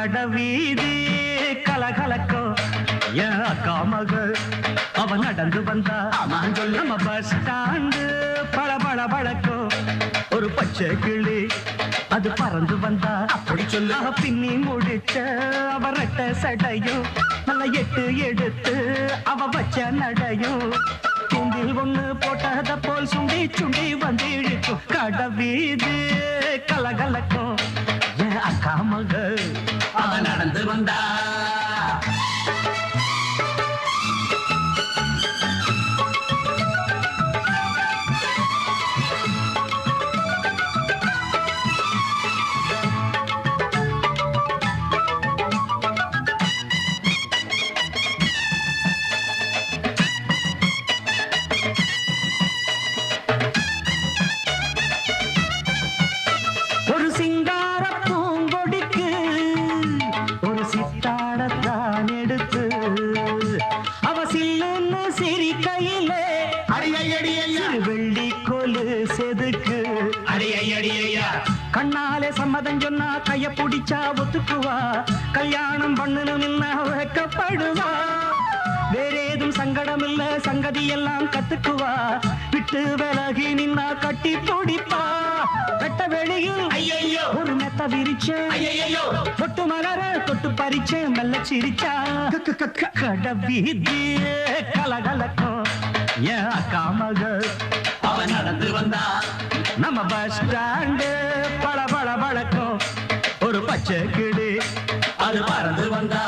கடவீதி கலகலக்கும் என் அக்கா மகள் அவன் நடந்து வந்தா நம்ம பஸ் ஸ்டாண்டு பளபள பழக்கும் ஒரு பச்சை கிளி அது பறந்து வந்தா அப்படி சொல்ல பின்னி முடிச்ச அவ ரெட்ட சடையும் நல்ல எட்டு எடுத்து அவ வச்ச நடையும் துண்டில் ஒண்ணு போட்டத போல் சுண்டி சுண்டி வந்து இழுக்கும் கடவீதி கலகலக்கும் என் அக்கா மகள் அவன் நடந்து வந்தா கண்ணாலே சம்மதம் சொன்னா கைய பிடிச்சா ஒத்துக்குவா கல்யாணம் பண்ணணும் வைக்கப்படுவா வேறேதும் சங்கடம் இல்ல சங்கதி எல்லாம் கத்துக்குவா விட்டு விலகி நின்னா கட்டி பிடிப்பா வெட்ட வெளியில் ஒரு மெத்த விரிச்சேன் தொட்டு மலர தொட்டு பறிச்சேன் மெல்ல சிரிச்சா கடவீதி கலகலக்கும் என் அக்கா மகள் அவன் நடந்து வந்தா நம்ம பஸ் ஸ்டாண்டு பளபள பழக்கும் ஒரு பச்சை கிளி அது பறந்து வந்தா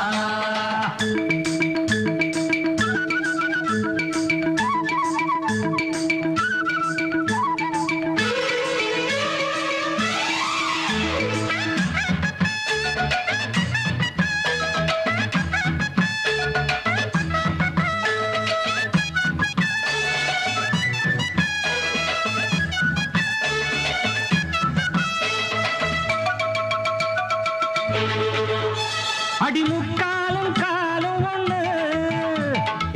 அடிமுக்காலும் காலும் ஒண்ணு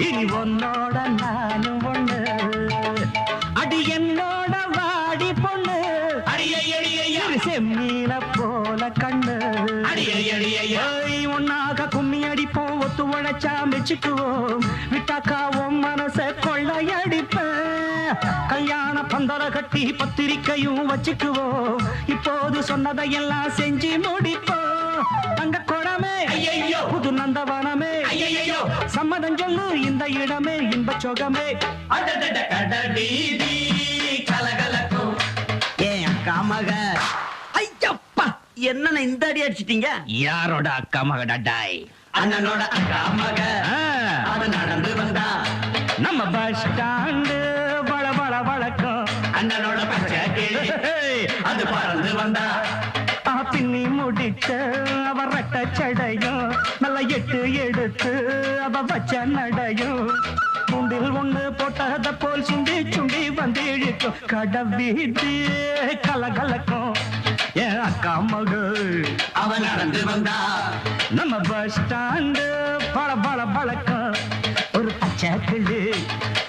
இனி உன்னோட நானும் ஒண்ணு அடி என்னோட வாடி பொண்ணு செம்மீன போல கண்ணு ஒன்னாக கும்மி அடிப்போம் ஒத்து உழைச்சா மெச்சுக்குவோம் விட்டாக்காவும் மனச கொள்ளையடிப்பேன் கல்யாண பந்தல கட்டி பத்திரிக்கையும் வச்சுக்குவோம் இப்போது சொன்னதையெல்லாம் செஞ்சு முடிப்போம் தங்க குடமே புது நந்தவனமே சம்மதம் சொல்லு இந்த இடமே இன்ப சொகமே கலகலக்கும் ஏன் அக்கா மக ஐயப்பா என்ன இந்த அடி அடிச்சிட்டீங்க யாரோட அக்கா மக டடாய் அண்ணனோட அக்கா மக அவன் நடந்து வந்தா நம்ம பஸ் ஸ்டாண்டு பள பள வழக்கம் அண்ணனோட பச்சை கிளி அது பறந்து வந்தா பின்னி முடிச்ச அவ ரெட்ட சடையும் நல்ல எட்டு எடுத்து அவ வச்ச நடையும் துண்டில் ஒண்ணு போட்டத போல் சுண்டி சுண்டி வந்து இழுக்கும் கடவீதி கலகலக்கும் என் அக்கா மகள் அவன் நடந்து வந்தா நம்ம பஸ் ஸ்டாண்டு பள பள பழக்கம் ஒரு பச்சை கிளி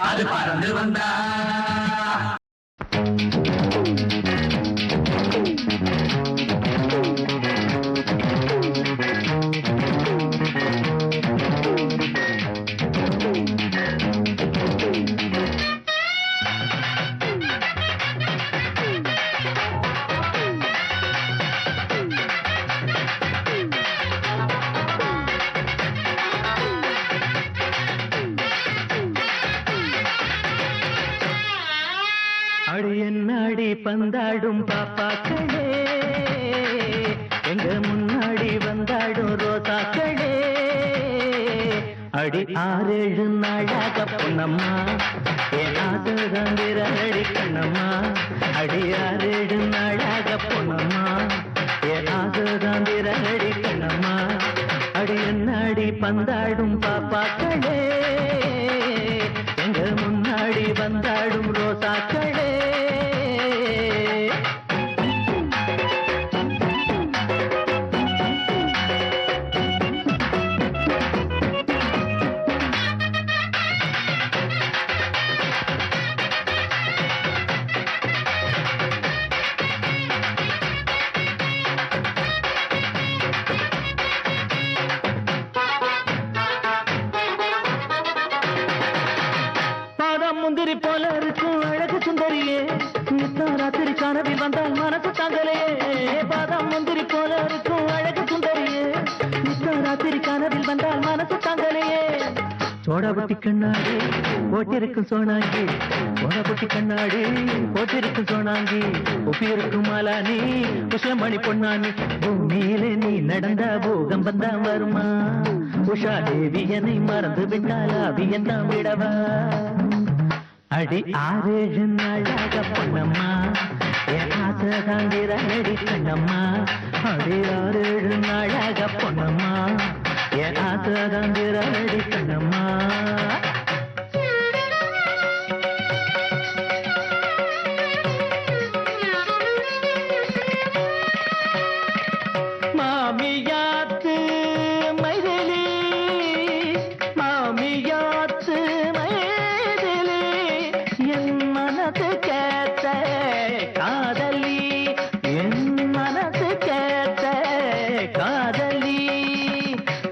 அது பறந்து வந்தா அடி என்னாடி பந்தாடும் பாப்பாக்களே எங்க முன்னாடி வந்தாடும் ரோசாக்களே அடி 6-7 நாளாக பொன்னம்மா ஏனாதுதான் விரலடி கண்ணம்மா அடி 6-7 நாளாக பொன்னம்மா ஏனாதுதான் விரலடி கண்ணம்மா அடி என்னாடி பந்தாடும் பாப்பாக்களே எங்க முன்னாடி வந்தாடும் ரோசாக்களே சோடாபுட்டி கண்ணாடி போட்டிருக்கும் சோனாங்கி, சோடாபுட்டி கண்ணாடி போட்டிருக்கும் சோனாங்கி, உப்பிருக்கும் மாலானி உஷமணி பொன்னானி, பூமியிலே நீ நடந்த பூகம்பம் தான் வருமா, உஷா தேவி என்னை மறந்து விட்டால் அவியன் தான் விடவா, அடி 6-7 நாளாக பொன்னம்மா என் ஆசை தாங்கிறடி கண்ணம்மா, அடி 6-7 நாளாக பொன்னம்மா என் ஆசை தாங்கிறடி கண்ணம்மா. மாமியாத்து மைதிலி, மாமியாத்து மைதிலி, என் மனது கேட்ட காதலி, என் மனது கேட்ட காதலி,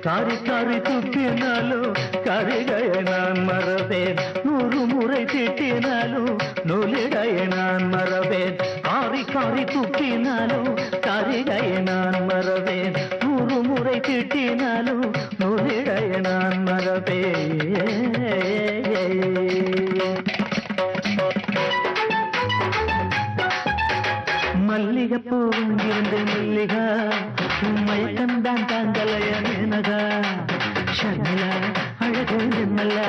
காரி காரி துப்பினாலும் கரிகையை நான் மறவேன், 100 முறை திட்டினாலும் நூலிடையை நான் மறவேன், காரி காரி துப்பினாலும் கரிகையை நான் மறவேன், 100 முறை திட்டினாலும் நூலிடையை நான் மறவேன். மல்லிகைப்பூ இருந்து மல்லிகா மயக்கந்தான் தாங்கலைய மேனகா, ஷர்மிளா அழகு நிம்மல்லா,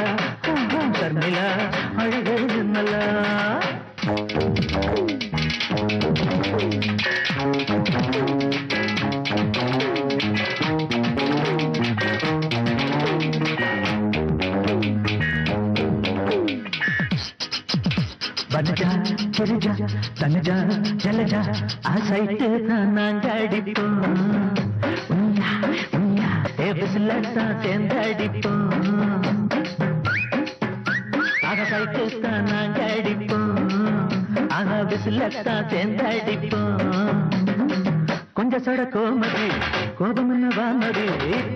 ஷர்மிளா அழகு நிம்மல்லா. வனஜா கிரிஜா தனுஜா ஜலஜா ஆசைட்டு தான் நாங்க அடிப்போம், உண்மையா உண்மையா விசிலத்தான் சேர்ந்து அடிப்போம், ஆசைட்டு தான் நாங்க அடிப்போம், ஆக விசிலத்தான் சேர்ந்து அடிப்போம். கொஞ்சம் சட கோமதி கோபம் என்ன வான்மதி,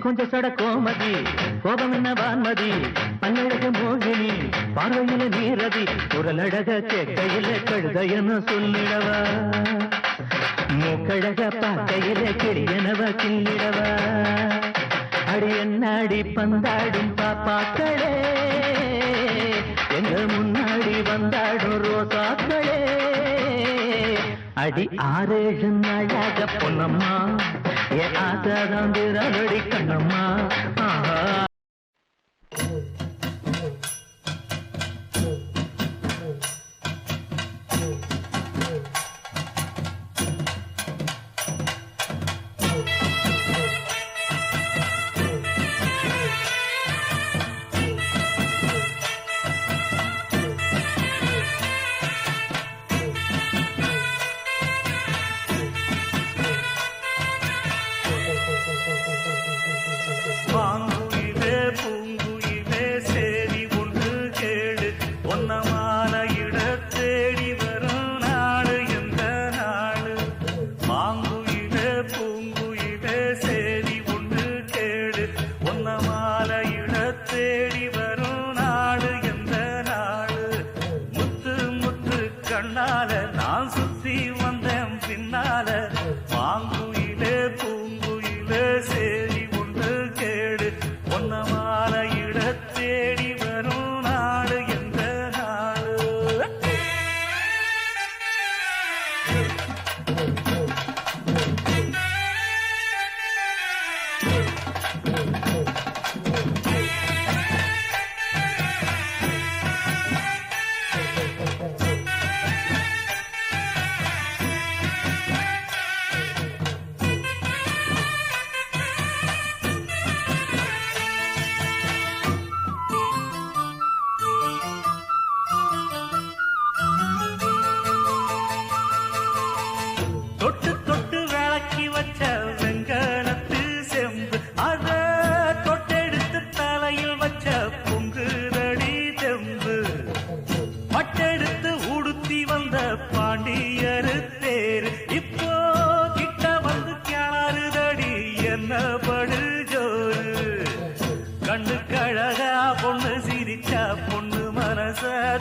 கொஞ்சம் சட கோமதி கோபம் என்ன வான்மதி, பல்லழக மோகினி பார்வையில நீரதி, குரலழக கேட்கையில கழுதையன்னு சொல்லிடவா, மூக்கழக பார்க்கையில கிளியனவ கிள்ளிடவா, அடி என்னாடி பந்தாடும் பாப்பாக்களே, எங்க முன்னாடி வந்தாடும் ரோசாக்களே, அடி 6-7 நாளாக பொன்னம்மா என் ஆசாதான் திரளடி கண்ணம்மா. ஆஹா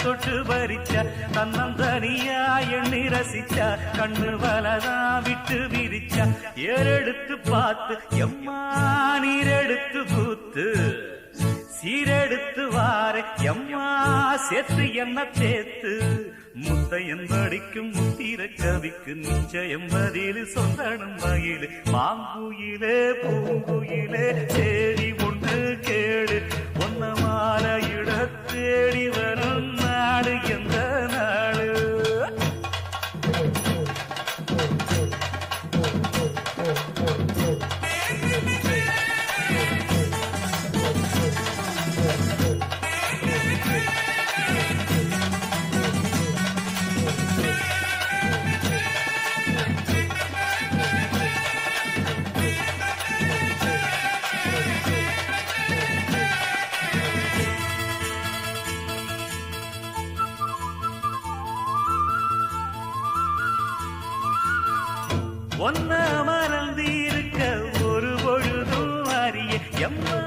தொட்டு பறிச்சா தன்னந்தனியா எண்ணி ரசிச்சா கண்ணு வலதா விட்டு விரிச்சா ஏறெடுத்து பார்த்து எம்மா நீரெடுத்து பூத்து சீரெடுத்து வார எம்மா சேர்த்து என்ன தேத்து முத்தையன் படிக்கும் முத்திர கவிக்கு நிச்சயம் பதில் சொந்தனும் மயிலு மாங்குயிலே பூங்குயிலே தேடி ஒன்று கேடு ஒன்ன மாலையிட தேடி வரும் நாடு எந்த நாடு ஒன்ன மறந்திருக்க ஒரு பொழுதும் அறிய எம்மா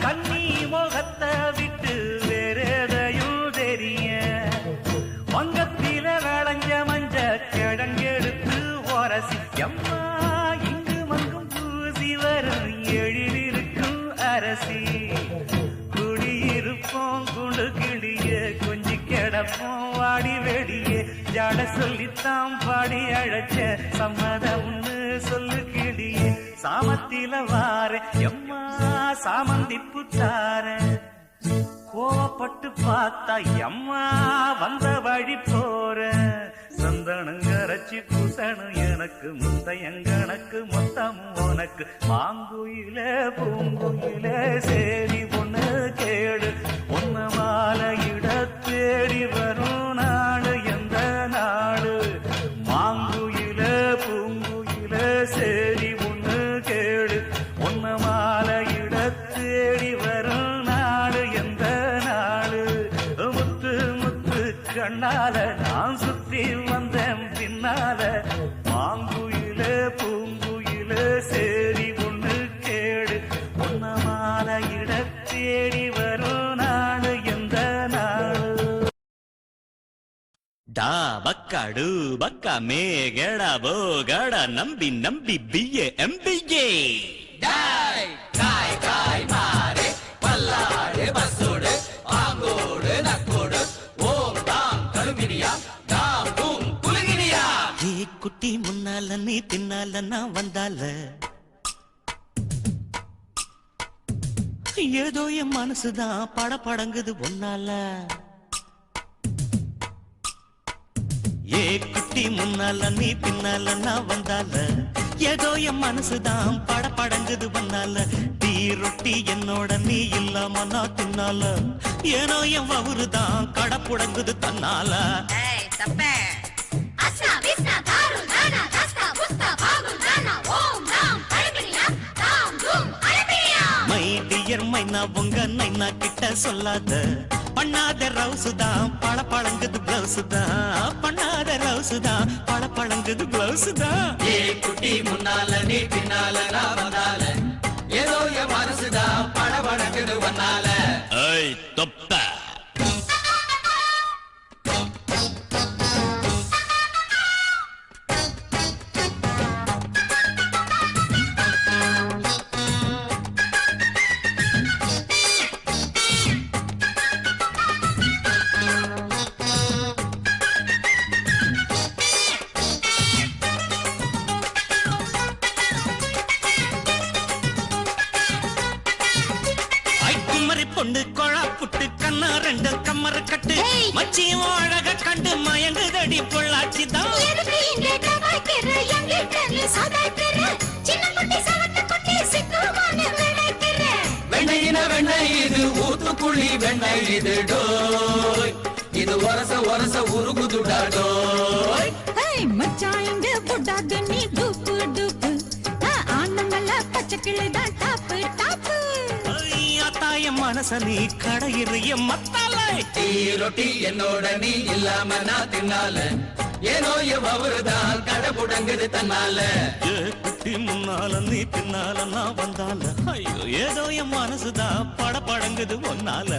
கண்ணி முகத்தை விட்டு வேறெதையும் தெரிய வங்கத்தில விளைஞ்ச மஞ்ச கிழங்கெடுத்து உரசி எம்மா இங்கு மங்கும் பூசி வரும் எழிலிருக்கும் அரசி குடியிருப்போம் குண்டு கிளிய கொஞ்சி கிடப்போம் வாடி வெடியே ஜட சொல்லித்தான் பாடி அழைச்ச சம்மதம்னு சொல்லு கிளியே சாமத்தில வார எம்மா சாமந்தி புத்தார கோவப்பட்டு பார்த்தா எம்மா வந்த வழி போற சந்தனங்கரைச்சி பூசணும் எனக்கு முத்தையங்கணக்கு மொத்தமும் உனக்கு மாங்குயில பூங்குயில சேரி பொண்ணு கேடு ஒன்ன மாலையிட தேடி வரும் நாடு எந்த நாடு மாங்குயில பூங்குயில சேரி பொண்ணு கேடு ஒன்ன மாலையிட தேடி வரும் நாடு எந்த நாடு முத்து முத்து கண்ணால நான் சுத்தி வந்தேன் பின்னால மாங்குயில பூங்குயில சேரி ஒண்ணு கேடு ஒன்ன மாலையிட தேடி வரும் நாடு எந்த நாடு டா பக்காடு பக்கா மேகடா போகடா நம்பி நம்பி பிஏ எம்பிஏ டாய் காய் காய் மாறே பல்லாடு பஸ்ஸோடு ஆங்கோடு நக்கோடு ஓம் தாம் கருங்கினியா தாம் தூம் குலுங்கினியா ஏ குட்டி முன்னால நீ பின்னால நான் வந்தால ஏதோ என் மனசுதான் படபடங்குது ஒன்னால ஏ குட்டி முன்னால நீ பின்னால நான் வந்தால ஏதோ என் மனசுதான் படபடங்குது வந்தால டீ ரொட்டி என்னோட நீ இல்லாம நான் தின்னால ஏனோ என் வவுறுதான் கடப்புடங்குது தன்னால மை டியர் மைனா உங்க நைனா கிட்ட சொல்லாத பண்ணாத ரவுசுதான் பழங்குது பிளவுசுதான் பண்ணாத ரவுசுதான் பழங்குது பிளவுசுதான் ஏ குட்டி முன்னால நீ பின்னால நான் வந்தால ஏதோ என் மனசுதான் படபடக்குது வந்தால ஏய் தொப்ப பொண்ணு கொழா புட்டு கண்ணா ரெண்டு கம்மர கட்டு மச்சி அழக கண்டு மயங்குதடி பொள்ளாச்சிதான் வெண்ணையின வெண்ணெய் இது ஊத்துக்குழி வெண்ணெய் இது டோய் இது ஒரச ஒரச உருகுதுடா டோய் மச்சான் இங்க புடாது நீ டூப்பு டூப்பு ஆனமல்ல பச்சை கிளிதான் டாப்பு டாப்பு தாய மனச நீ கடையிறிய மத்தால டீ ரொட்டி என்னோட நீ இல்லாம நான் தின்னால ஏனோ எவருதான் கடை புடங்குது தன்னால குட்டி முன்னால நீ பின்னால நான் வந்தால ஐயோ ஏதோ என் மனசுதான் படபடங்குது ஒன்னால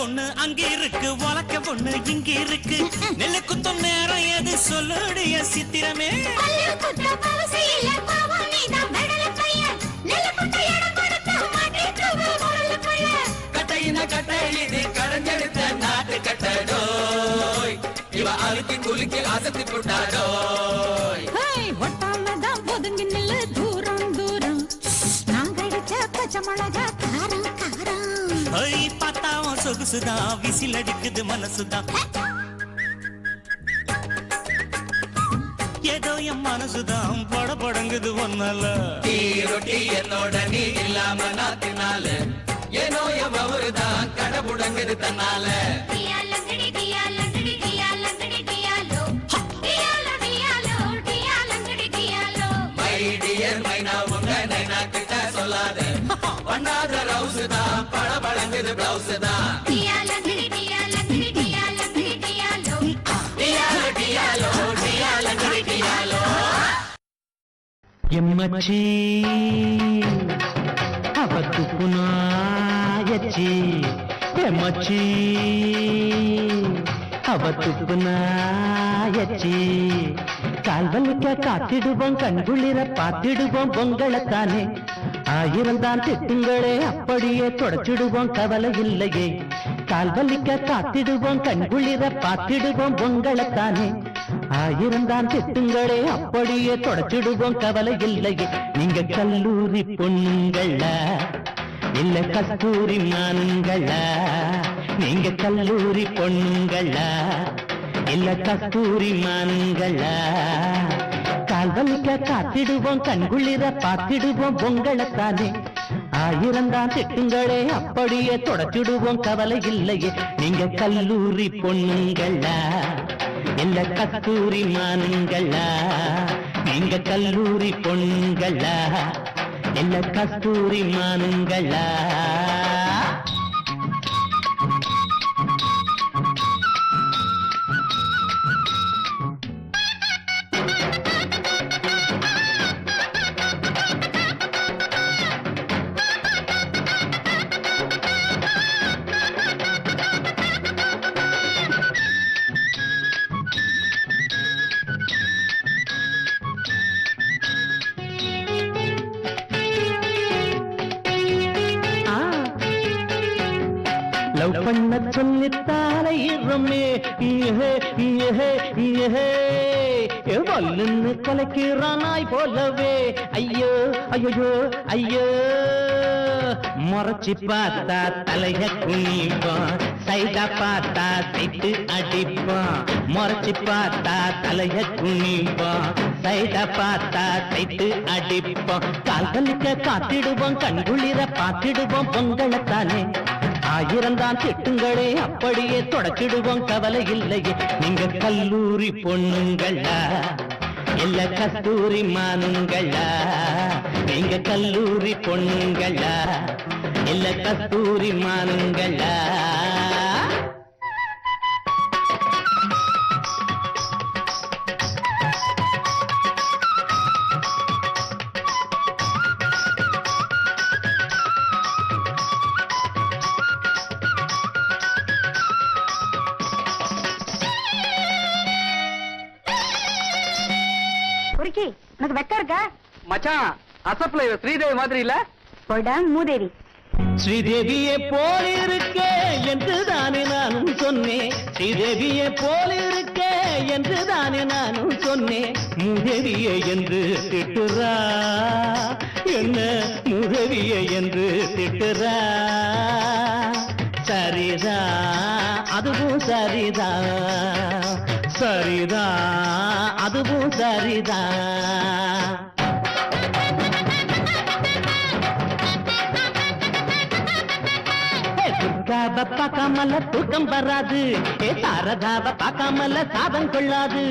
ஒண்ணு அங்க இருக்கு உலக்க ஒண்ணு இங்க இருக்கு நெல்லு குத்தும் நேரம் எது சொல்லுடைய சித்திரமே கட்டையின கட்டை இது கடைஞ்செடுத்த நாட்டு கட்டடோய் இவ அழுத்தி குலுக்கி அசத்தி புட்டாடோய் ஒட்டாமதான் ஒதுங்கி நில்லு தூரம் தூரம் நாங்க அடிச்ச பச்சை மிளகா காரம் காரம் பார்த்தாவும் சொகுசுதான் விசில் அடிக்குது மனசுதான் ஏதோ என் மனசுதான் படபடங்குது ஒன்னால டீ ரொட்டி என்னோட நீ இல்லாம நான் தின்னால ஏனோ எவருதான் கடபுடங்குது தன்னால மை டியர் மைனா உங்க நைனா கிட்ட சொல்லாத பண்ணாத ரவுஸ் தான் படபடங்குது பிளவுஸ் தான் டியாலோ டியாலங்கடி டியாலோ எம்மச்சி அவத்து புனாயச்சி எம்மச்சி அவத்து புனாயச்சி கால்வலிக்க காத்திடுவோம் கண்குளிர பார்த்திடுவோம் பொங்கலைத்தானே 1000 தான் திட்டுங்களே அப்படியே தொடச்சிடுவோம் கவலை இல்லையே கால்வலிக்க காத்திடுவோம் கண்குளிர பார்த்திடுவோம் பொங்கலைத்தானே 1000 தான் திட்டுங்களே அப்படியே தொடச்சிடுவோம் கவலை இல்லையே நீங்க கல்லூரி பொண்ணுங்களா இல்ல கஸ்தூரி மானுங்களா நீங்க கல்லூரி பொண்ணுங்களா இல்ல கஸ்தூரி மானுங்களா கால்வலிக்க காத்திடுவோம் கண்குளிர பார்த்திடுவோம் பொங்கலைத்தானே 1000 தான் திட்டுங்களே அப்படியே தொடச்சிடுவோம் கவலை இல்லையே நீங்க கல்லூரி பொண்ணுங்களா இல்ல கஸ்தூரி மானுங்களா நீங்க கல்லூரி பொண்ணுங்களா இல்ல கஸ்தூரி மானுங்களா லவ் பண்ண சொல்லித்தாலே இரமே வல்லுன்னு கொலைக்கிறானாய் போலவே ஐயோ ஐயோ ஐயோ முறைச்சி பார்த்தா தலைய குனிப்பான் சைடா பார்த்தா சைட்டு அடிப்பான் முறைச்சி பார்த்தா தலைய குனிப்பான் சைடா பார்த்தா சைட்டு அடிப்பான் கால்வலிக்க காத்திடுவோம் கண்குளிர பார்த்திடுவோம் பொங்கலைத்தானே 1000 தான் திட்டுங்களே அப்படியே தொடச்சிடுவோம் கவலை இல்லையே நீங்க கல்லூரி பொண்ணுங்களா இல்ல கஸ்தூரி மானுங்களா நீங்க கல்லூரி பொண்ணுங்களா இல்ல கஸ்தூரி மானுங்களா உனக்கு வெக்க இருக்க மச்சான் அசப்ல ஸ்ரீதேவி மாதிரி இல்ல போடா மூதேவி ஸ்ரீதேவியே போல இருக்கே என்று தானே நானும் சொன்னேன் ஸ்ரீதேவியே போல இருக்கே என்று தானே நானும் சொன்னேன் மூதேவியே என்று திட்டுறா என்ன மூதேவியே என்று திட்டுறா சரிதா அதுவும் சரிதா சரிதா அதுவும் சரிதா துர்காவ பார்க்காமல தூக்கம் வராது தாரகாவ பார்க்காமல சாதம் கொள்ளாது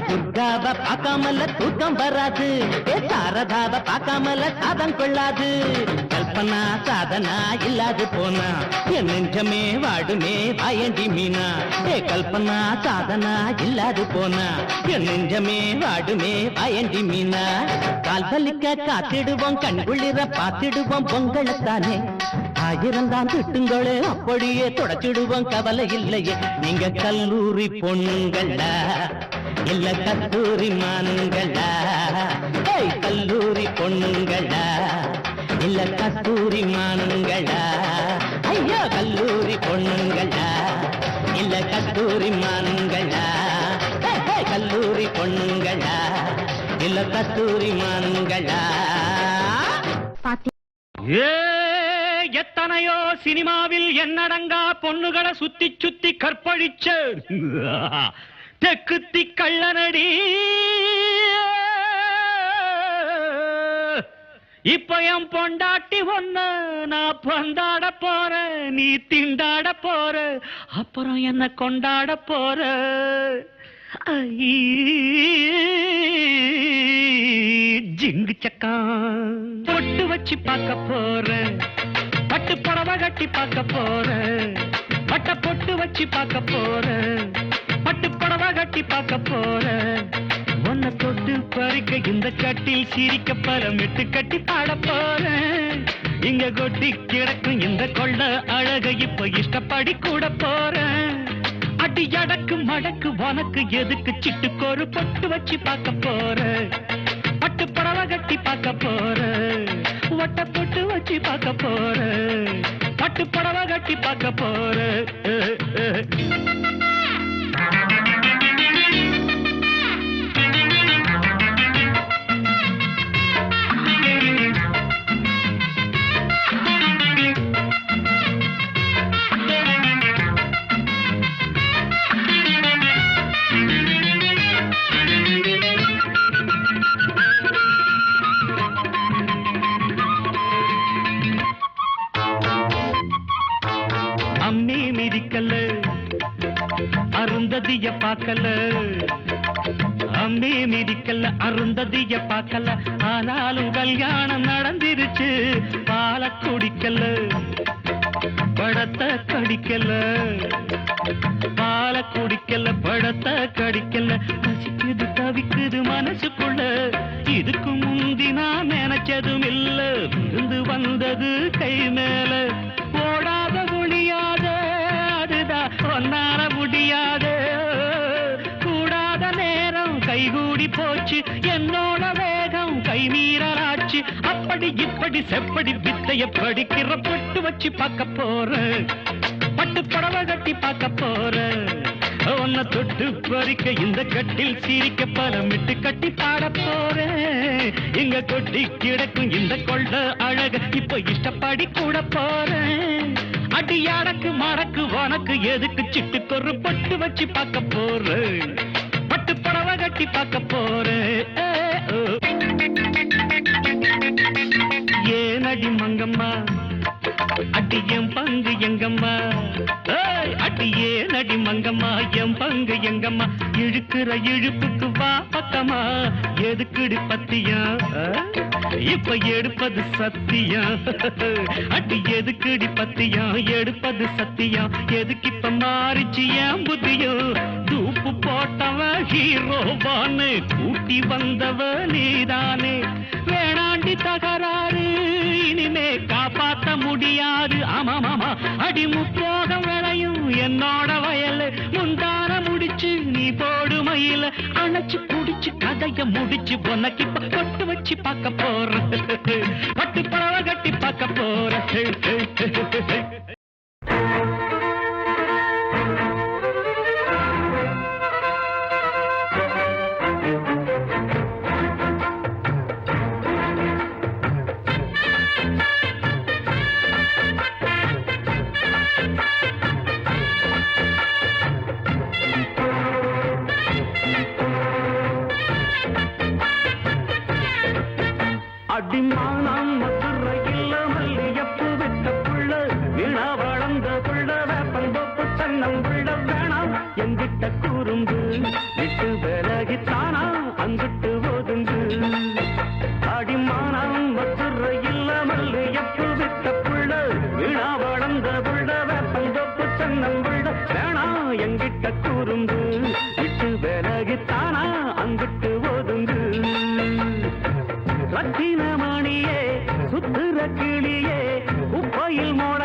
துர்காவ பார்க்காமல தூக்கம் வராது தாரகாவ பார்க்காமல சாதம் கொள்ளாது கல்பனா சாதனா இல்லாது போனா என் நெஞ்சமே வாடுமே வாயண்டி மீனா கல்பனா சாதனா இல்லாது போனா என் நெஞ்சமே வாடுமே வாயண்டி மீனா கால்வலிக்க காத்திடுவோம் கண்குளிர பார்த்திடுவோம் பொங்கலைத்தானே ஆயிரம் தான் திட்டுங்களே அப்படியே தொடச்சிடுவோம் கவலை இல்லையே நீங்க கல்லூரி பொண்ணுங்களா இல்ல கல்லூரி மானுங்களா கல்லூரி பொண்ணுங்களா இல்ல கல்லூரி மானுங்களா ஐயா கல்லூரி பொண்ணுங்களா இல்ல கல்லூரி மானுங்களா கல்லூரி பொண்ணுங்களா இல்ல கல்லூரி மானுங்களா எத்தனையோ சினிமாவில் என்னடங்கா பொண்ணுகளை சுத்தி சுத்தி கற்பழிச்ச தெக்குத்தி கள்ளனடி இப்ப என் பொண்டாட்டி ஒண்ணு நான் பந்தாட போற நீ திண்டாட போற அப்புறம் என்ன கொண்டாட போற ஜிங்கு சக்கா பொட்டு வச்சு பார்க்க போறேன் பட்டு புடவை கட்டி பார்க்க போறேன் பட்ட பொட்டு வச்சு பார்க்க போறேன் பட்டு புடவை கட்டி பார்க்க போறேன் உன்னை தொட்டு பறிக்க இந்த கட்டில் சிரிக்க பலமிட்டு கட்டி பாட போறேன் இங்க கொட்டி கிடக்கும் இந்த கொள்ள அழக இப்ப இஷ்டப்படி கூட போறேன் அடி அடக்கு மடக்கு உனக்கு எதுக்கு சிட்டுக்கொரு பொட்டு வச்சு பார்க்க போறேன் பட்டு புடவை கட்டி பார்க்க போறேன் வட்ட பொட்டு வச்சு பார்க்க போறேன் பட்டு புடவை கட்டி பார்க்க போறேன் அம்மி மிதிக்கல அருந்ததிய பார்க்கல அம்மி மிதிக்கல அருந்ததிய பார்க்கல ஆனாலும் கல்யாணம் நடந்திருச்சு பால குடிக்கல படத்தை கடிக்கல பால குடிக்கல படத்தை கடிக்கல பசிக்குது தவிக்குது மனசுக்குள்ள இதுக்கு முந்தி நான் நினைச்சதும் இல்ல விருந்து வந்தது கை மேல ஓடாத ஒளியாத அதுதான் ஒன்னார முடியாத கூடாத நேரம் கைகூடி போச்சு என்னோட வேகம் கை மீறலாச்சு அப்படி இப்படி செப்படி வித்தைய படிக்கிற பொட்டு வச்சு பார்க்க போறேன் பட்டு புடவை கட்டி பார்க்க போறேன் உன்னை தொட்டு பறிக்க இந்த கட்டில் சிரிக்க பலமிட்டு கட்டி பாட போறேன் இங்க கொட்டி கிடக்கும் இந்த கொள்ள அழக இப்ப இஷ்டப்படி கூட போறேன் அடி அடக்கு மடக்கு உனக்கு எதுக்கு சிட்டுக்கொரு பொட்டு வச்சு பார்க்க போறேன் பட்டு புடவை கட்டி பார்க்க போறேன் ஏனடி மங்கம்மா அடி என் பங்கு எங்கம்மா அடி ஏனடி மங்கம்மா என் பங்கு எங்கம்மா இழுக்கிற இழுப்புக்கு வா பக்கமா எதுக்குடி பத்தியா இப்ப எடுப்பது சத்தியா அடி எதுக்குடி பத்தியா எடுப்பது சத்தியா எதுக்கு இப்ப மாறிச்சு ஏன் புத்தியோ தூப்பு போட்டவன் ஹீரோவான்னு கூட்டி வந்தவ நீதானே வேணாண்டி தகராறு இனிமே காப்பாத்த முடியாது ஆமாமாமா அடி முப்போகம் விளையும் என்னோட வயல் முந்தான முடிச்சு நீ போடு மயில அணைச்சு குடிச்சு கதைய முடிச்சு உனக்கு இப்ப பொட்டு வச்சு பார்க்க போற பட்டு புடவை கட்டி பார்க்க போற அடிமானம் மதுரையில் மல்லியப்பு விட்ட புள்ள வீணா வளர்ந்த புள்ள வேப்பந்தோப்பு தன்னம் புள்ள வேணாம் எங்கிட்ட கூறும்பு விட்டு விலகித்தானா அங்கிட்டு ஒதுங்கு அடிமானம் மதுரையில் மல்லியப்பு விட்ட புள்ள வீணா வளர்ந்த புள்ள வேப்பந்தோப்பு தன்னம் புள்ள வேணாம் எங்கிட்ட கூறும்பு விட்டு விலகித்தானா அங்கிட்டு ஒதுங்கு ரத்தினமணியே சுத்துற கிளியே உப்பையில் மோட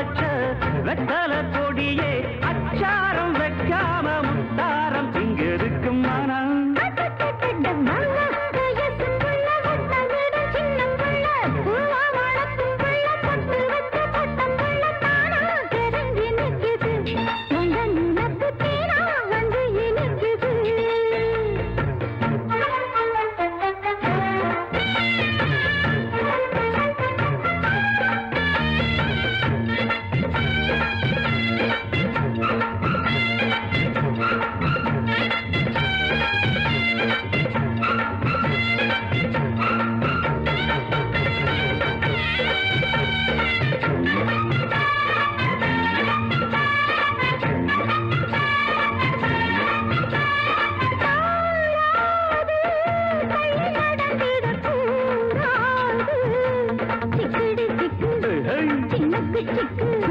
வெத்தல கொடியே அச்சாரம் வைக்காம முத்தாரம் இங்கிருக்கு மனம்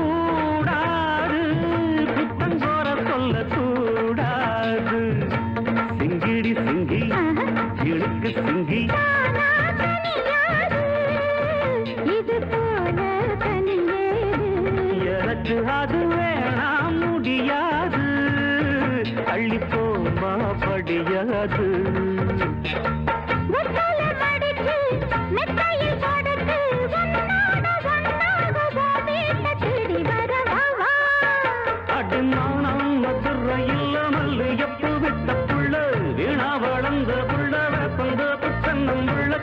கூடாது புத்தம் போற சொல்ல கூடாது சிங்கிடி சிங்கி இழுக்கு சிங்கி எனக்கு அது வேணாம் முடியாது அள்ளி போமா படியாது அடு நாணம் மதுரையில் மல்லு எப்பு விட்ட புள்ள வீணா வளர்ந்த புள்ள வேப்பந்த புத்தன்னம் உள்ள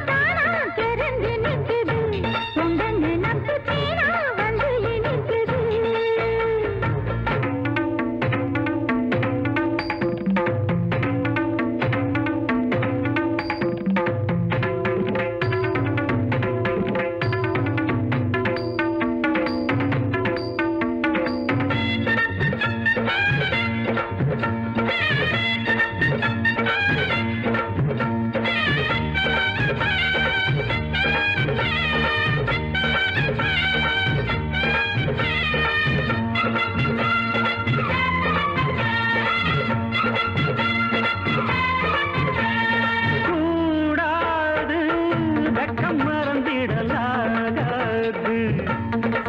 கூடாது வெக்கம் மறந்திடலாகாது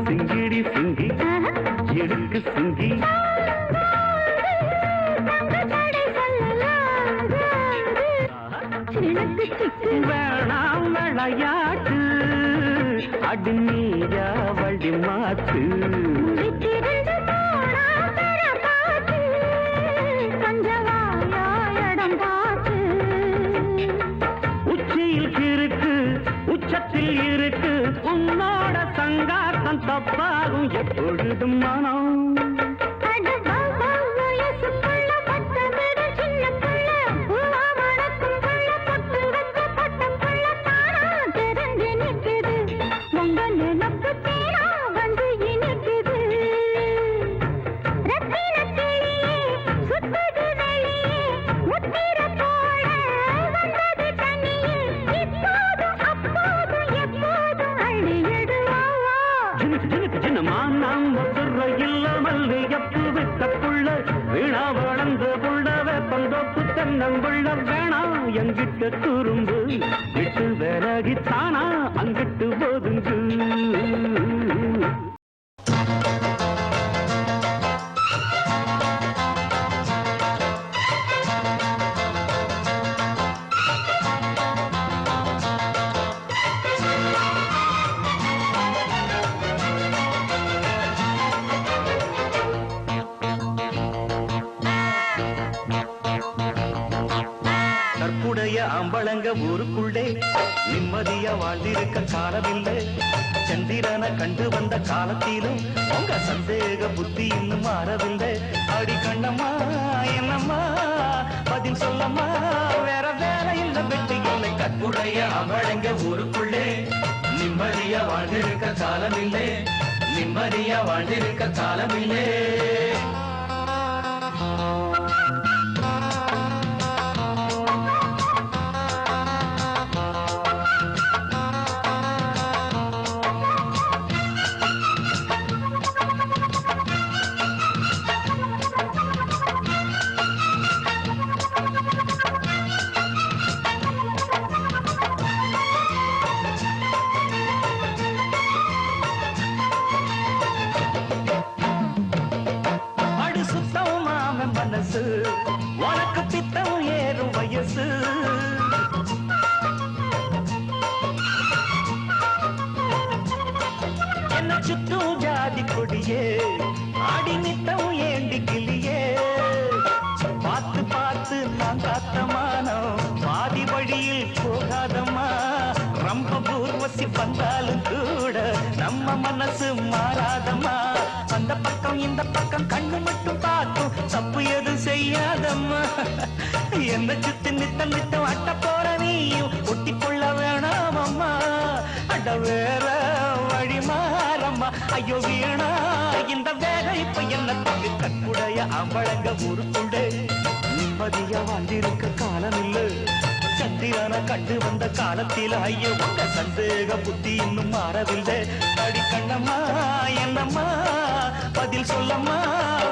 சிங்கிடி சிங்கி இடுக்கு சிங்கி வேணாம் விளையாட்டு அடி நீயா வழி மாத்து உச்சியில் இருக்கு உச்சத்தில் இருக்கு உன்னோட சங்காத்தம் தப்பாகும் எப்பொழுதும் மனம் மானம் மதுரையில் மல்லு எப்பு விட்ட புள்ள வீணா வளர்ந்த புள்ள வேப்பந்தோப்பு தென்னங்குள்ள வேணாம் எங்கிட்ட குறும்பு விட்டு விலகித்தானா அங்கிட்டு போதுங்கு கற்புடைய அம்பளங்க ஊருக்குள்ளே நிம்மதியா வாழ்ந்திருக்க காலமில்லை சந்திரனை கண்டு வந்த காலத்திலும் உங்க சந்தேக புத்தி இன்னும் மாறவில்லை அடி கண்ணம்மா என்னம்மா பதில் சொல்லம்மா வேற வேற இல்ல வெட்டி இல்லை கற்புடைய அம்பளங்க ஊருக்குள்ளே நிம்மதியா வாழ்ந்திருக்க காலமில்லை நிம்மதியா வாழ்ந்திருக்க காலமில்லை சுற்றும் ஜாதி கொடியே ஆடி நித்தம் ஏண்டி கிளியே பார்த்து பார்த்து நான் காத்தமானோ பாதி வழியில் போகாதம்மா ரொம்ப பூர்வசி வந்தாலும் கூட நம்ம மனசு மாறாதம்மா அந்த பக்கம் இந்த பக்கம் கண்ணு மட்டும் பார்க்கும் தப்பு எதுவும் செய்யாதம்மா என்ன சுத்தி நித்தம் நித்தம் அட்ட போற நீயும் ஒட்டிக்கொள்ள வேணாம் அம்மா அட வேற வழி மாறம்மா ஐயோ வீணா இந்த வேலை இப்ப என்ன தம்பி கண்குடைய அம்பழங்க ஊருக்குள்ளே நிம்மதியா வாழ்ந்திருக்க காலம் இல்ல சந்திரன கண்டு வந்த காலத்தில் ஐயோ உங்க சந்தேக புத்தி இன்னும் மாறவில்லை அடி கண்ணம்மா என்னம்மா பதில் சொல்லம்மா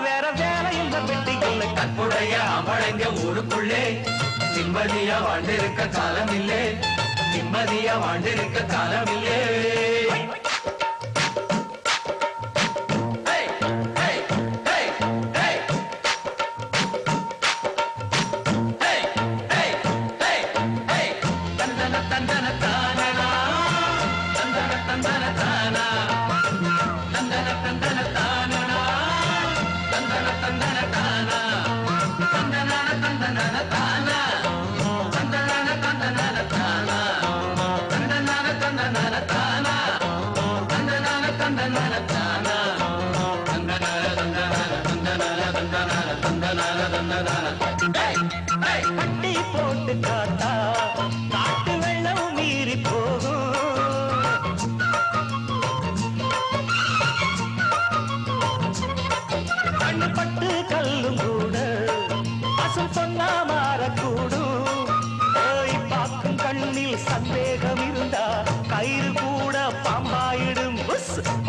வேற வேலை இல்ல வெட்டி இல்லை கற்புடைய அம்பழங்க ஊருக்குள்ளே நிம்மதியா வாழ்ந்திருக்க காலம் இல்லே நிம்மதியா வாழ்ந்திருக்க காலம் இல்லே கட்டி போட்டு காத்தா காட்டு வெள்ளம் மீறி போகும் கண்ணு பட்டு கல்லும் கூட பசும் பொன்னா மாறக்கூடும் போய் பார்க்கும் கண்ணில் சந்தேகம் இருந்தா கயிறு கூட பாம்பாயிடும்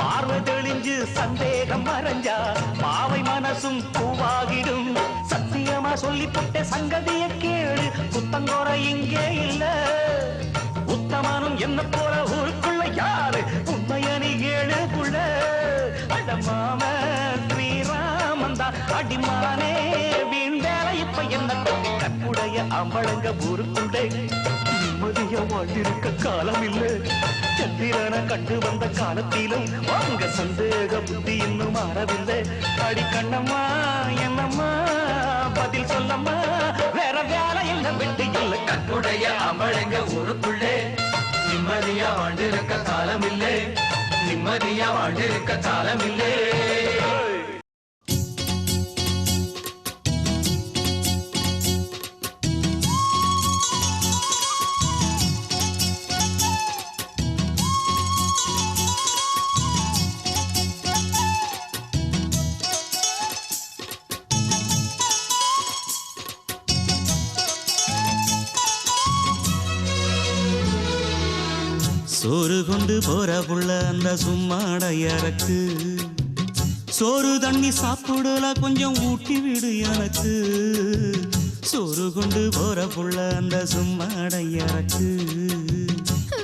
பார்வை தெளிஞ்சு சந்தேகம் மறைஞ்சா பாவை மனசும் பூவாகிடும் சத்தியமா சொல்லி போட்ட சங்கதிய கேளு புத்தங்கோர இங்கே இல்ல உத்தமனும் என்ன போல ஊருக்குள்ள யாரு உண்மையனி ஏழு புள்ள அடமாம ஸ்ரீராமன் தான் அடிமானே வீண் வேலை இப்ப என்ன கொண்டு கற்புடைய அம்பழங்க ஊருக்குள்ளே நிம்மதியா வாழ்ந்திருக்க காலம் இல்ல சந்திரன கண்டு வந்த காலத்திலும் வாங்க சந்தேக புத்தி இன்னும் மாறவில்லை அடி கண்ணம்மா என்னம்மா பதில் சொல்லம்மா வேற வேலை என்ன வெட்டி இல்லை கற்புடைய அம்பழங்க ஊருக்குள்ளே நிம்மதியா வாழ்ந்திருக்க காலம் இல்லே நிம்மதியா வாழ்ந்திருக்க காலம் இல்லே சோறு கொண்டு போற புள்ள அந்த சும்மாடையறக்கு சோறு தண்ணி சாப்பிடல கொஞ்சம் ஊட்டி விடு எனக்கு சோறு கொண்டு போற புள்ள அந்த சும்மாடையறக்கு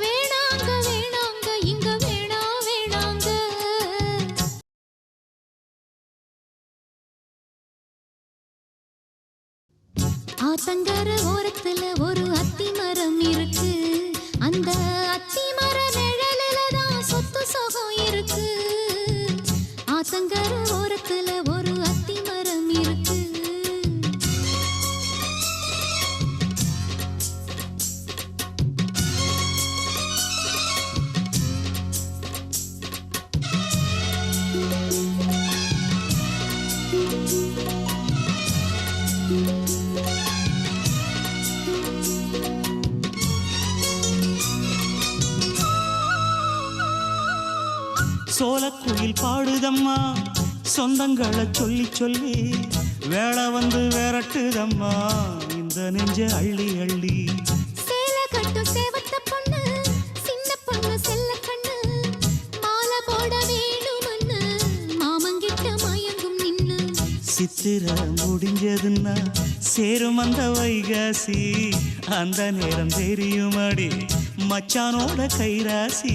வேணாங்க வேணாங்க இங்க வேணா வேணாங்க ஆத்தங்கர ஓரத்துல ஒரு அத்தி மரம் இருக்கு அந்த அத்தி மர நிழலில தான் சொத்து சுகம் இருக்கு ஆத்தங்கர ஓரத்துல ஒரு அத்தி மரம் இருக்கு சோலக்குயில் பாடுதம்மா சொந்தங்களை சொல்லி சொல்லி வேளை வந்து விரட்டுதம்மா இந்த நெஞ்ச அள்ளி அள்ளி சேல கட்டு சேவத்த பொண்ணு சின்ன பொண்ணு செல்ல கண்ணு மாலை போட வேணுமன்னு மாமங்கிட்ட மயங்கும் நின்னு சித்திர முடிஞ்சதுன்னா சேரும் அந்த வைகாசி அந்த நேரம் தெரியுமாடி மச்சானோட கைராசி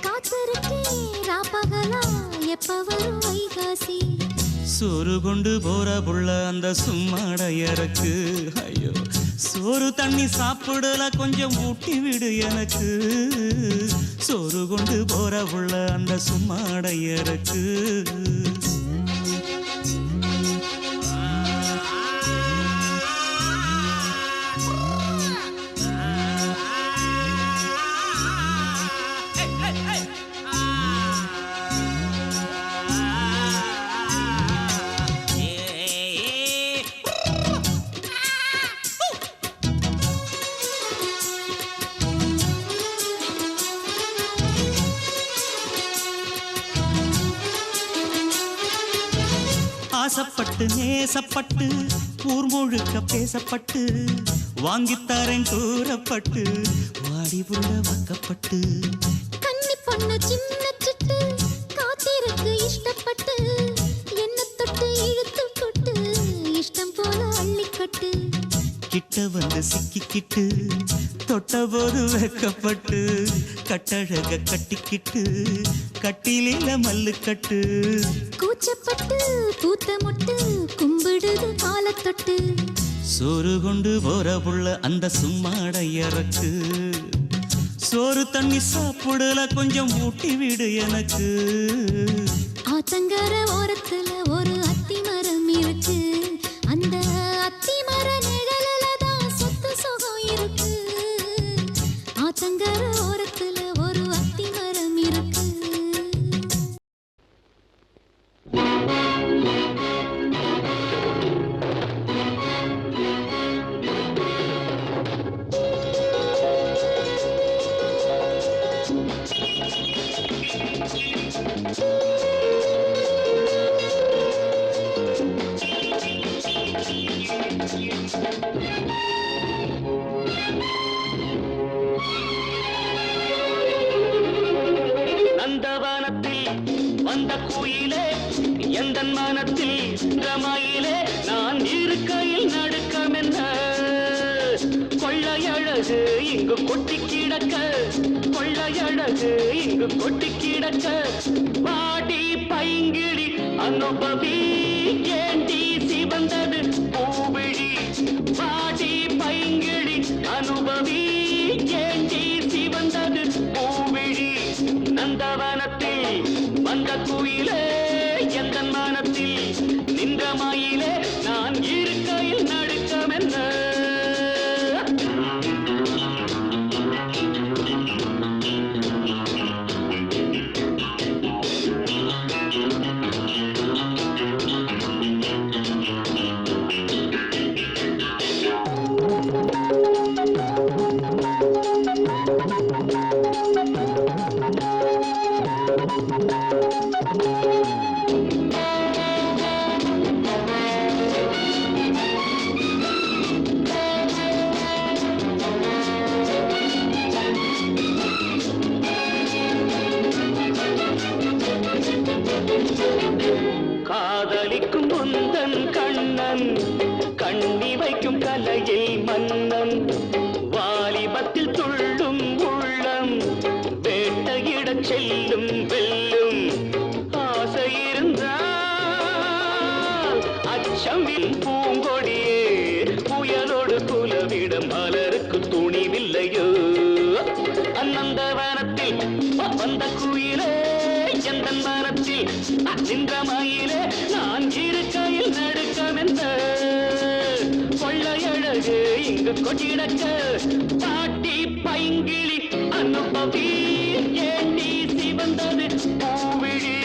காத்திருக்கே ராப்பகலா எப்ப வரும் வைகாசி சோறு கொண்டு போற புள்ள அந்த சும்மாடையறக்கு ஐயோ சோறு தண்ணி சாப்பிடல கொஞ்சம் ஊட்டி விடு எனக்கு சோறு கொண்டு போற உள்ள அந்த சும்மாடையருக்கு ஆசைப்பட்டு நேசப்பட்டு ஊர் முழுக்க பேசப்பட்டு வாங்கித்தாரன் கூறப்பட்டு வாடி உள்ள வாக்கப்பட்டு கன்னி பொண்ணு சின்ன சிட்டு காத்திருக்கு இஷ்டப்பட்டு என்ன தொட்டு இழுத்து கொட்டு இஷ்டம் போல அள்ளிக்கட்டு கிட்ட வந்து சிக்கிக்கிட்டு தொட்ட போது வெக்கப்பட்டு கட்டழக கட்டிக்கிட்டு கட்டிலில மல்லு கட்டு கூச்சப்பட்டு பூத்த முட்டு கும்பிடுது காலத்தொட்டு சோறு கொண்டு போற புள்ள அந்த சும்மாடையறக்கு சோறு தண்ணி சாப்பிடல கொஞ்சம் ஊட்டி விடு எனக்கு ஆத்தங்கர ஓரத்துல ஒரு அத்தி மரம் இருக்கு அந்த அத்தி மர நிழலில தான் சொத்து சுகம் இருக்கு ஆத்தங்கர ஓரத்துல ஒரு அத்தி மரம் இருக்கு நந்தவனத்தில் வந்த குயிலே எந்தன் மனத்தில் ரமாயிலே நான் இருக்கையில் நடுக்கமென்ன கொள்ளையழகு இங்கு கொட்டி கிடக்க கொள்ளையழகு இங்கு கொட்டி கிடக்க பாடி பைங்கிடி அனுபவி ஏண்டி சிவந்தது பூவிழி பாடி பைங்கிடி அனுபவி ஏண்டி சிவந்தது பூவிழி நந்தவனத்தில் வந்த குயிலே எந்தன் மனத்தில் நின்ற மயிலே நான் இருக்கையில் நடுக்கமென்ன காதலிக்கும் முந்தன் கண்ணன் கண்ணி வைக்கும் கலையில் மன்னன் வாலிபத்தில் துள்ளும் உள்ளம் வேட்டையிடச் செல்லும் வெல்லும் ஆசை இருந்தால் அச்சமில் பூங்கொடியே புயலோடு குலவிடம் மலருக்கு துணிவில்லையோ அநந்தவனத்தில் வந்த குயிலே எந்தன் மனத்தில் நின்ற மயிலே நான் இருக்கையில் நடுக்கமென்ற கொள்ளையழகு இங்கு கொட்டிடக்க பாட்டி பைங்கிளி அனுபவி ஏண்டி சிவந்தது பூவிழி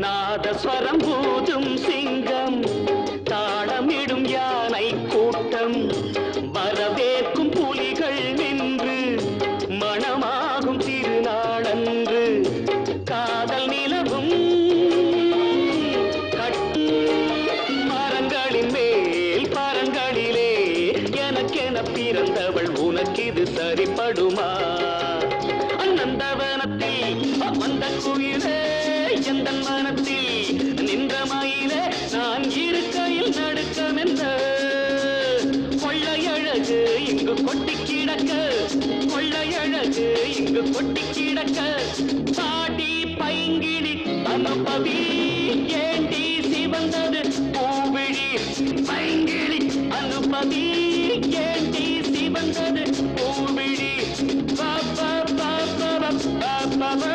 நாதஸ்வரம் பூதும் சிங்கம் தாளமிடும் யானை கூட்டம் வரவேற்கும் புலிகள் நின்று மணமாகும் திருநாளன்று காதல் நிலவும் கட்டு மரங்களின் மகள் உனக்கு இது சரிப்படுமா? நந்தவனத்தில் வந்த குயிலே எந்த மனத்தில் நின்ற மயிலே நான் இருக்கையில் நடுக்கமென்ற கொள்ளையழகு இங்கு கொட்டி கிடக்க, கொள்ளையழகு இங்கு கொட்டி கிடக்க பாடி பைங்கிடி அனுபவி ஏண்டி சிவந்தது பூவிழி பைங்கிடி அனுபவி ஏண்டி சிவந்தது பூவிழி பாப்பா பாப்பா பாப்பா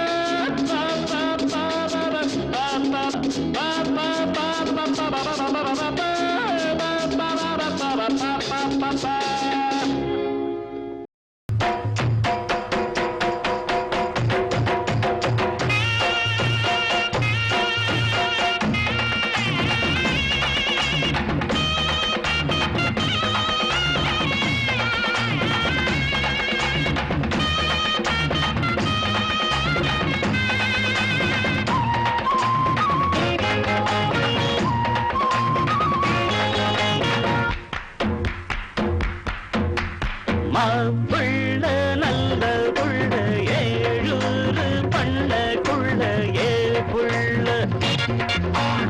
புள்ள நல்ல புள்ள ஏழூரு பண்ண குள்ள ஏ புள்ள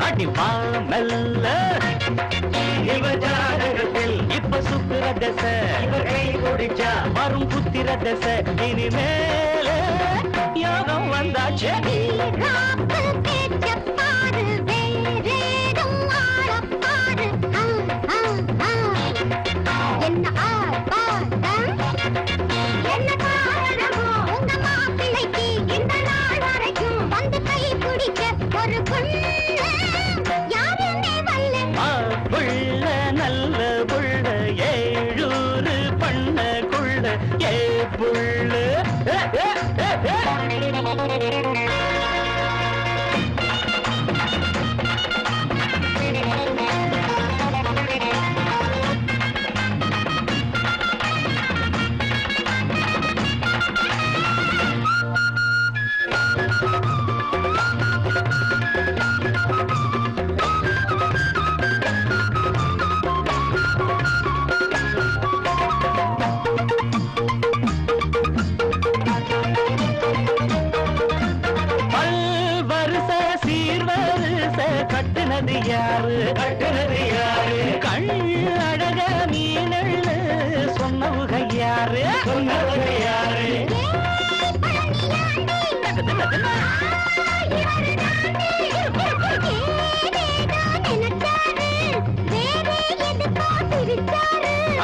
அடிப்பா மெல்ல இவ ஜாதகத்தில் இப்ப சுத்திர தசை கை குடிச்சா வரும் புத்திர தசை இனிமேல யோகம் வந்தாச்சு புள்ள நல்ல புள்ள ஏழூரு பண்ண குள்ள ஏ புள்ள கட்டுனது யாரு கண் அழக மீனள்ளு சொன்னவுக யாரு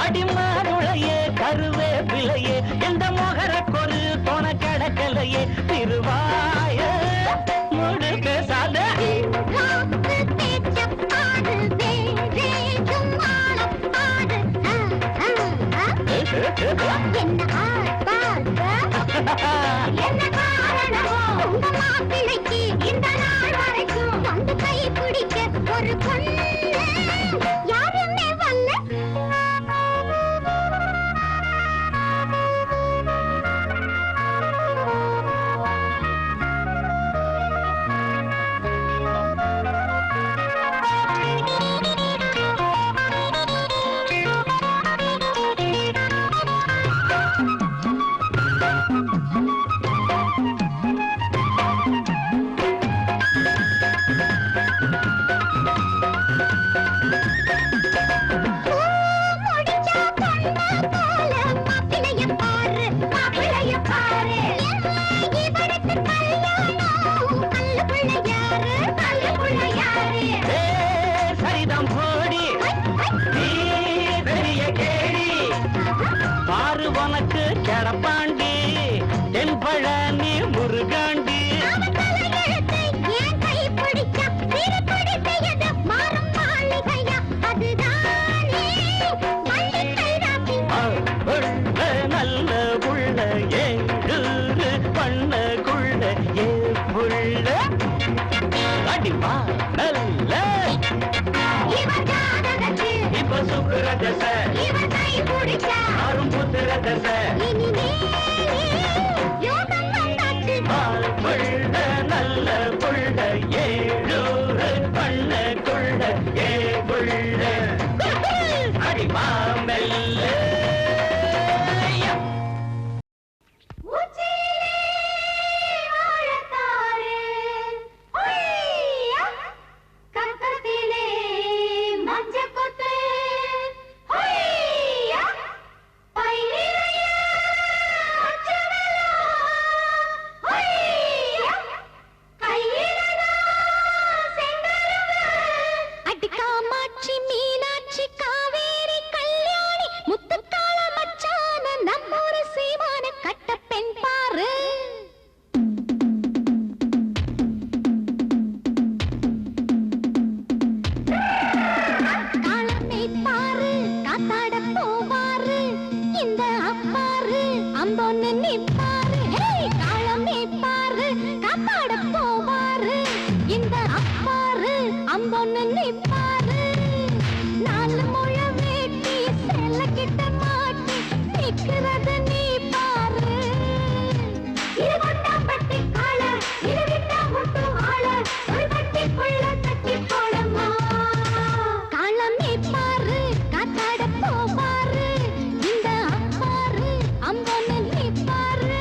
அடிமாருளையே கருவேப்பிலையே இந்த மொகர கொரு தொண கடக்கலையே திருவாய முடு பேசாத என்ன காரணமோ உங்க மாப்பிள்ளைக்கு இந்த நாள் வரைக்கும் வந்து கை பிடிக்க ஒரு பொண்ணு யாருமே வரல. சரிதம் போடி பெரிய கேடி பாரு உனக்கு கிடப்பாண்டி தென்பழனி முருகாண்டி நல்ல புள்ள ஏழூரு பண்ண குள்ள ஏ புள்ள அடிப்பா நல்ல இப்ப சுக்குற தசை ஆறும் புத்துற தசை புள்ள நல்ல புள்ள ஏழூரு பண்ண குள்ள ஏ புள்ள அடிப்பா மெல்ல அப்பாரு அம்பொன்னு நிப்பாரு காலம் நிப்பாரு காப்பாட போவாரு இந்த அப்பாரு அம்பொன்னு நிப்பாரு நாலு முழ வேட்டி செல்ல கிட்ட மாட்டி நிக்கிறது நீ பாரு இது கொட்டாம்பட்டி கால இது விட்டா முட்டும் ஆள ஒரு கட்டிக்குள்ள கட்டி போடமா காலம் நிப்பாரு காத்தாட போவாரு இந்த அப்பாரு அம்பொன்னு நிப்பாரு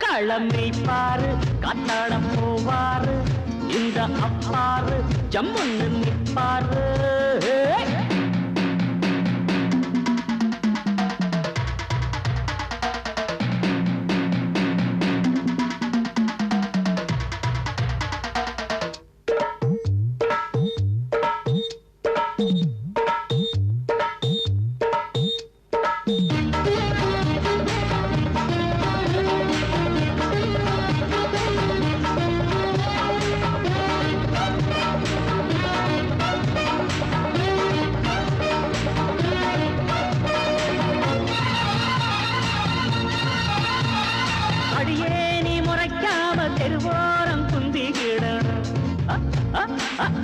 களமை பாரு காத்தாடம் போவாரு இந்த அப்பாரு ஜம்முன்னு நிப்பாரு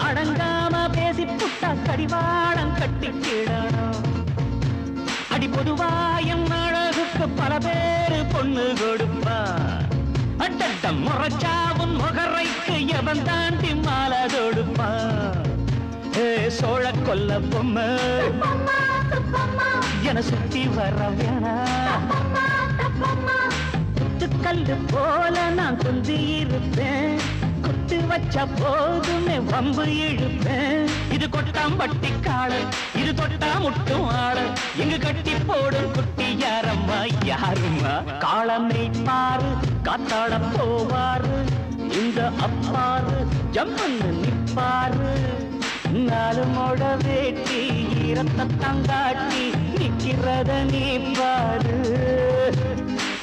அடங்காம பேசி புட்டா கடிவாடம் கட்டிக்கிடணும் அடி பொதுவாயம் அழகுக்கு பல பேரு பொண்ணு கொடுப்பா அட்டட்ட முறைச்சாவும் முகரைக்கு எவன் தாண்டி மாலை தொடுப்பா சோழ கொல்ல பொம்மை என சுத்தி வர வேணா கல்லு போல நான் குந்தி இருப்பேன் குத்து வச்ச போதுமே வம்பு இழுப்பேன் இது கொட்டாம்பட்டி காடு இது தொட்டா முட்டும் ஆடு இங்கு கட்டி போடும் குட்டி யாரம்மா யாருமா காலமை பாரு காத்தாட போவாரு இந்த அப்பாரு ஜம்முன்னு நிப்பாரு நாலு மோட வேட்டி ஈரத்தை தங்காட்டி நிக்கிறத நீ பாரு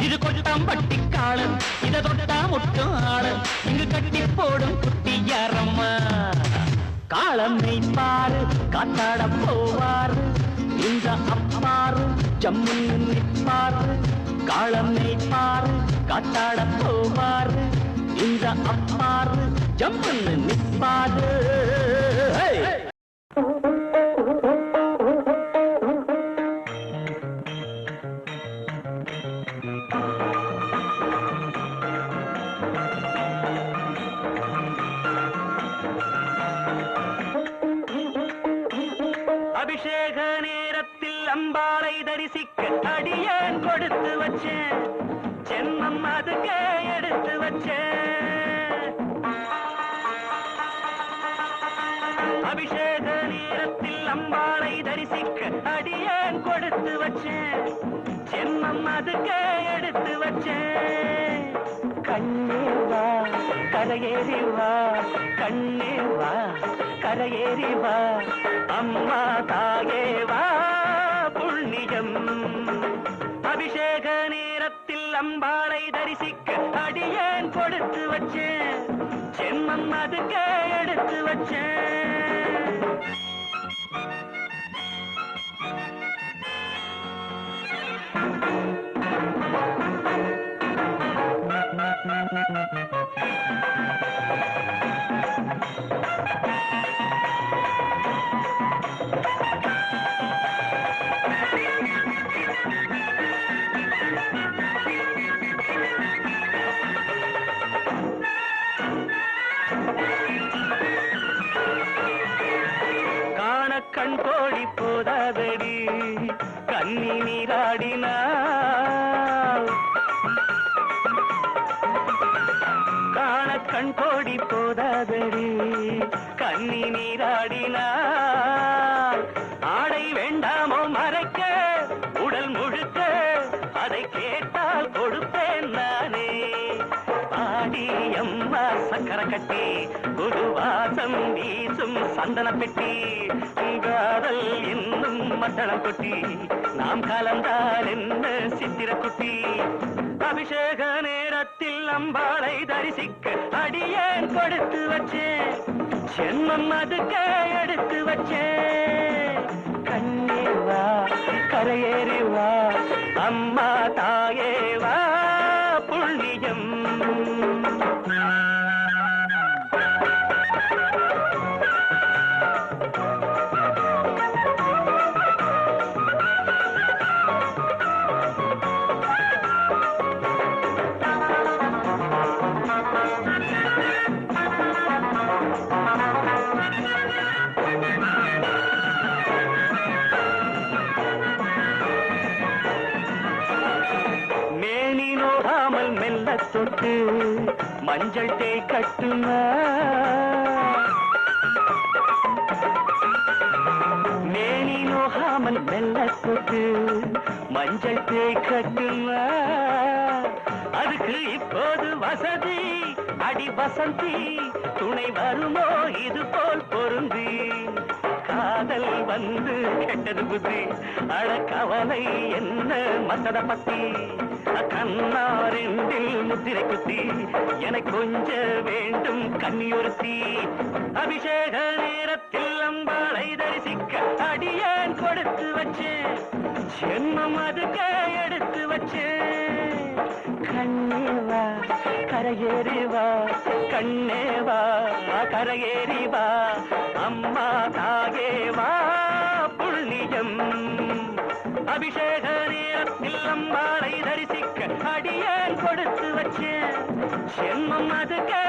இது கொட்டாம்பட்டி காடு இத தொட்டா முட்டும் ஆடு இங்கு கட்டி போடும் குட்டி யாரம்மா காலமை பாரு காத்தாட போவாரு இந்த அப்பாரு ஜம்முன்னு நிப்பாரு காலமை பாரு காத்தாட போவாரு இந்த அப்பாரு ஜம்முன்னு நிப்பாரு அபிஷேக நேரத்தில் அம்பாளை தரிசிக்க அடியேன் கொடுத்து வச்சேன் ஜென்மம் அதுக்கே எடுத்து வச்சேன் அபிஷேக நேரத்தில் அம்பாளை தரிசிக்க அடியேன் கொடுத்து வச்சேன் ஜென்மம் அதுக்கே எடுத்து வச்சேன் கண்ணே வா கரையேறி வா கண்ணே வா கரையேறி வா அம்மா தாயே வா புண்ணியம் அபிஷேக நேரத்தில் அம்பாளை தரிசிக்க அடியேன் கொடுத்து வச்சேன் ஜென்மம் அதுக்கே எடுத்து வச்சேன் கண்ணி நீராடினாள் காண கண் கோடி போதாதடி கண்ணி நீராடினாள் ஆடை வேண்டாமோ மறைக்க உடல் முழுக்க அதை கேட்டால் கொடுப்பேன் நானே ஆடி அம்மா சக்கர கட்டி ஒரு வாசம் வீசும் சந்தன பெட்டி காதல் இன்னும் மத்தளம் கொட்டி நாம் கலந்தால் என்ன சித்திர குட்டி அபிஷேக நேரத்தில் அம்பாளை தரிசிக்க அடியேன் கொடுத்து வச்சேன் ஜென்மம் அதுக்கு எடுத்து வச்சேன் கண்ணே வா கரையேறி வா அம்மா தாயே வா புண்ணியம் தொட்டு மஞ்சள் தேய் கட்டுமா மேனி நோகாமல் மெல்ல தொட்டு மஞ்சள் தேய் கட்டுமா அதுக்கு இப்போது வசதி அடி வசந்தி துணை வருமோ இது போல் பொருந்தி காதல் வந்து கெட்டது புத்தி அட கவலை என்ன மத்தத பத்தி கண்ணாரெண்டில் முத்திரை குத்தி எனக்கு கொஞ்ச வேண்டும் கன்னியொருத்தி அபிஷேக நேரத்தில் அம்பாளை தரிசிக்க அடியேன் கொடுத்து வச்சேன் ஜென்மம் அதுக்கு எடுத்து வச்சேன் கண்ணே வா கரையேறி வா கண்ணே வா கரையேறி வா அம்மா தாயே வா புண்ணியம் அபிஷேக நேரத்தில் அம்பாளை தரிசிக்க அடியேன் கொடுத்து வச்சேன் ஜென்மம் அதுக்கு